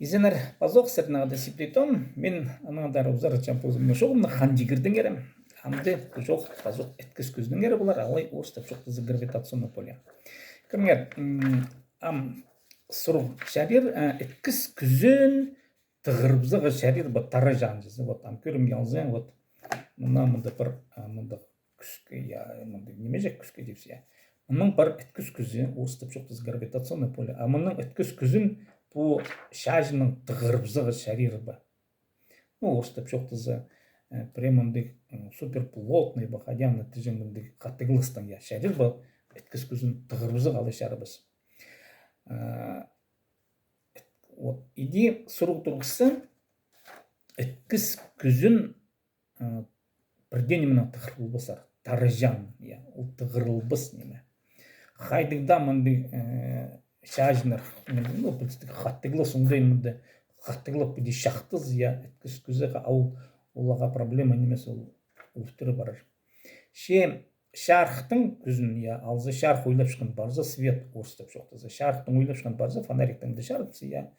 Изенер пазок сырнагда сиплетон мен анаңдар узар чампозым шогумна хандигирдин керем. Хамды жок пазок эткис күздүн кере булар алай орстап жок гравитационный поле. Кемгер ам суру шарир эткис күзүн тыгырбызга шарир ба тара жанжысы вот ам көрүм ялзен вот мына мында бір мында күскө я мында неме жек күскө депсиз я. Мының бар эткис күзү орстап жок гравитационный поле. А мының эткис күзүн bu şarjının tığırbızı şarirba. Ну, орстап жоқтызы премонды супер плотный бахадян натыжыңды каттыглыстан я шарирба эткис күзүн тығырбызы калы шарыбыз. Вот иди сурук тургусы эткис күзүн бірден менен тығырылбысар тарыжан я ол тығырылбыс неме. Хайдыгда мынды şarjlar ну хаттыглы сундайын мынды хаттыглып биди шактыз я эткис күзү ал улага проблема немес ол уфтыры барар. Шархтың күзүн я алзы шарх ойлап шыққан барза свет орстап жоқтызы. Шархтың ойлап шыққан барза фонариктің де шарпсы я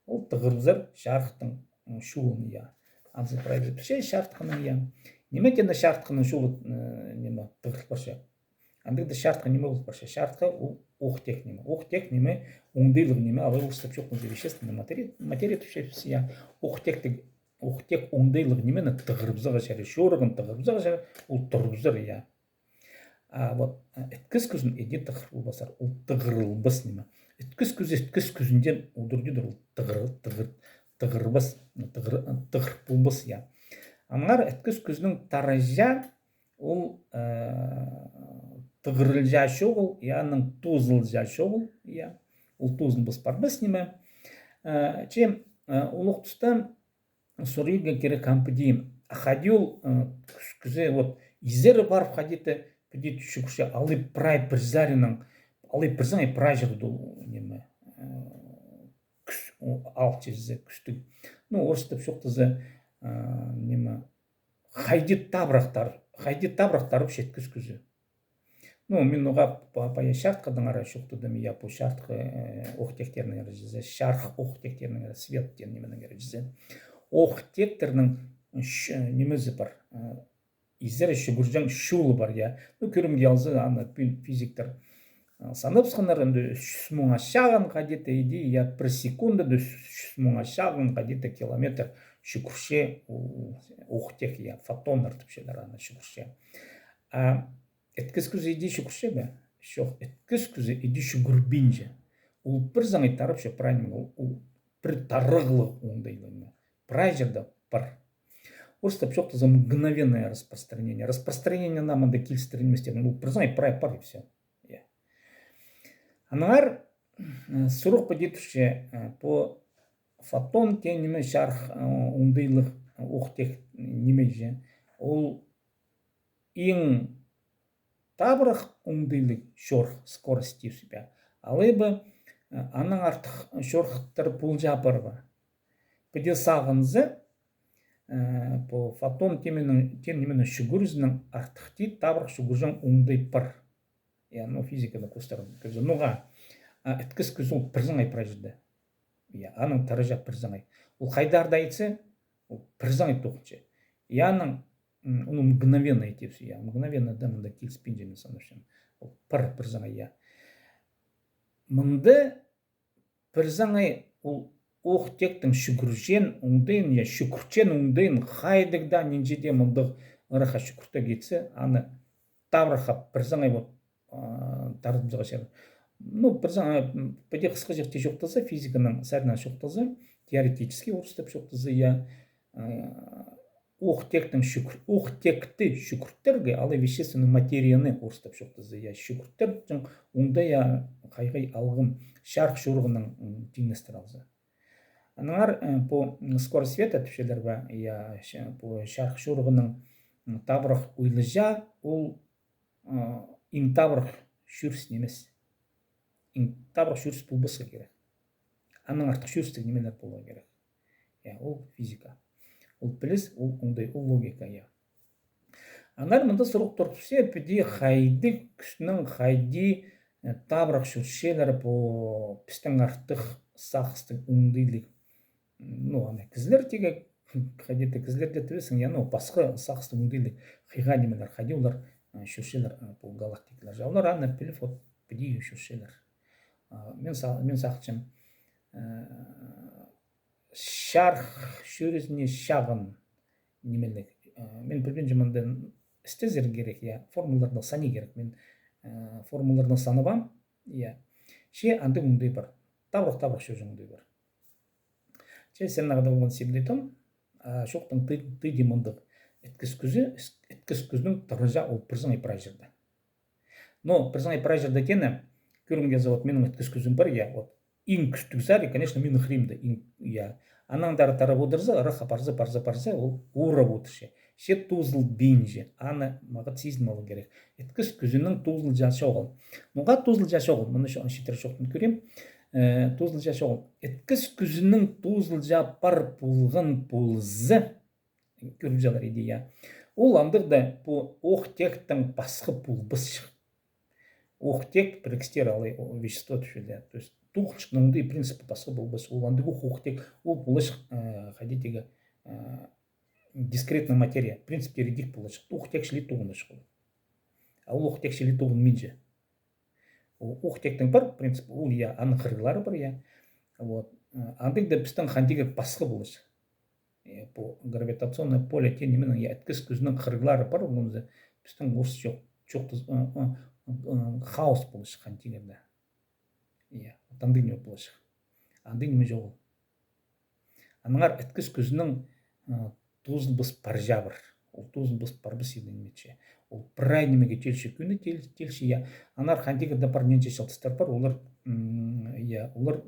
ол тығырбызар шархтың шуын я. Алзы правильно шархтың я. Неметен шархтың шуын неме тығырып барша. Андырды шартқа неме болып барша. Шартқа оқтек неме. Оқтек неме оңдайлық неме алай орстап жоқтың вещественный материя түшепсі я. Оқтек оңдайлық немені тығырбызға шәрі. Шорығын тығырбызға шәрі ол тұрбызыр я. Вот эткис күзін еде тығырыл басар. Ол тығырылбыз неме. Эткис күзінден удырдыдыр ол тығырбыз тығырбыз я. Аңар эткис күзінің таража ол тығырылжа шоғыл, яның тузылжа шоғыл, я, ол тузын біз бар біз неме. Чем олық тұста сұрыйға керек кампыдейм. Ахадил күзі, вот, изері бар входиты, педет шүкірше, алы прай бірзарының, алы бірзан и прай жырды неме. Ал чезі күстік. Ну, орыстып шоқтызы неме. Хайдит табырақтарып шеткіз күзі. Ну, мен оға пая шартқадың ара шоқтыдым, я по шартқы оқтектерінің әрі жезе, шарх оқтектерінің әрі светтерінің неменің әрі жезе. Оқтектерінің немезі бар, изері шүгіржен шулы бар, я. Ну, көрімге алзы, аны физиктер санып сқанар, 300 мың ашағын қадеті еді, я бір секунды 300 мың ашағын қадеті километр шүкірше оқтек, я, фотондар түпшелер аны шүкірше. Эткис күзі иди шүкірше бе? Шоқ, эткис күзі иди шүгірбенже. Ол бір заңай тарып ше, правильно, ол бір тарығылы оңдайлы. Прайжерда бар. Орыстап шоқты за мгновенное распространение. Распространение нам анда килстерінместер. Ол бір заңай прай пар и все. Анар сұруқ подетуші по фотон кен неме шарх оңдайлық оқтек немеже. Ол ең табырық оңдайлық шорх скорости у себя. Алайба аның артық шорхтар бұл жапыр ба. Педе сағынзы по фотон неменің шүгірізінің артықти табырық шүгіржен оңдай пар. Ну, физикада кустарым. Нуға эткис күзі ол бірзіңай прайжыды. Аның тарыжа бірзіңай. Ол қайдарда айтсы, ол бірзіңай тоқынчы. Яның оны мгновенно етепсі. Мгновенно да мұнда келіспенжені санышын. Ол бірзіңай. Мұнды бірзіңай ол оқтектің шүкіржен оңдайын, шүкірчен оңдайын қайдығда ненжеде мұндық ұраға шүкірті кетсі, аны табырға бірзіңай болып тарызымызға шәрі. Ну, бірзан, пәде қысқы жерте жоқтызы, физиканың сәрінен жоқтызы, теоретически орыстап жоқтызы, оқтекті шүкірттерге, алы вещественный материяны орыстап жоқтызы, шүкірттер ондай қайғай алғым шарқ шұрғының теңестер алзы. Аныңар по скорость света түшелер ба, по шарқ шұрғының табырық ойлыжа, ол интабрық шүріс немес. Интабрық шүріс бұл бұсқа керек. Анның артық шүрістік немелер болуға керек. Ол физика. Ол біліс, ол оңдай, ол логика. Анар мұнда сұруқ тұртусе, піде қайды күшінің қайды табырық шүрішелері по пістің артық сақыстың оңдайлық ну ана кізлер теге қадетті кізлер де тібесің я ну басқа сақсты өңдейлі қиға немелер қади олар шөшелер бұл галактикалар жаулар аны біліп вот білей шөшелер мен сақчым шарх шөресіне шағын немелік мен білген жаманды істезер керек я формулалардың саны керек мен формулалардың саны бар я ше андай өңдей бар табырақ шөз өңдей бар ше сен нағада болған себептен шоқтың ты демандық etkis көздің тұрыжа ол бірзіңай прайжырда. Но бірзіңай прайжырда кені көрінген завод менің etkis көзім бар, я вот ең күштік зары, конечно, менің хримді, я анаңдары тарап отырса, ырыға парзы, ол ура отыршы. Ше тузыл бейінже, аны мағыт сезінмалы керек. Etkis көзінің тузыл жасы оғыл. Мұға тузыл жасы оғыл, мұны шетір шоқтын көрем. Тузыл жасы оғыл. Etkis көзінің тузыл жапар пулғын пулзы, көріп жалар идея. Ол андырда по охтектің басқы пулбыс шық. Охтек бірікстер алай вещество түшілді. То есть туғышқыныңды принципі басқы пулбыс. Ол андығы охтек, ол пулышық қадетегі дискретна материя. Принциптері дик пулышық. Охтек шілі туғыны шық. Ал охтек шілі туғын менже. Охтектің бар принцип, ол я аны қырғылары бар я. Андығда біздің қандегі басқы пулышық. По гравитационное поле тем именно я etkis көзінің қырғылары бар, онда біздің осы жоқ хаос болыш қантигерде. Я, андың не болыш. Андың не жоқ. Аныңар etkis көзінің тузын біз паржа бар. Ол тузын біз парбыс едінмече. Ол прай немеге телші күні телші я. Анар қантигерде бар ненше шалтыстар бар, олар я, олар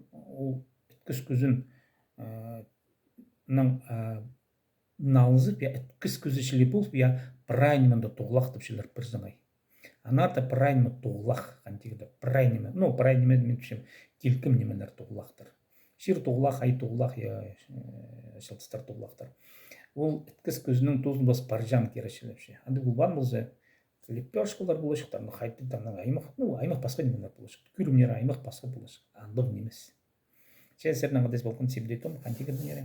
etkis көзін налызып, я etkis көзі шілі болып, я прайнымында тоғылақ тіпшілер бір заңай. Анарда прайнымы тоғылақ қантигерде. Прайнымы, ну прайнымы мен түшем келкім немелер тоғылақтар. Шир тоғылақ, ай тоғылақ, я шалтыстар тоғылақтар. Ол etkis көзінің тозын бас паржан керешілепші. Анды бұл бан болса, лепешкалар болашықтар, аймақ басқа немелер болашық. Күрімнер аймақ басқа болашық. Андық немес. Че сернің ғадес болған себдетім қантигердің ере.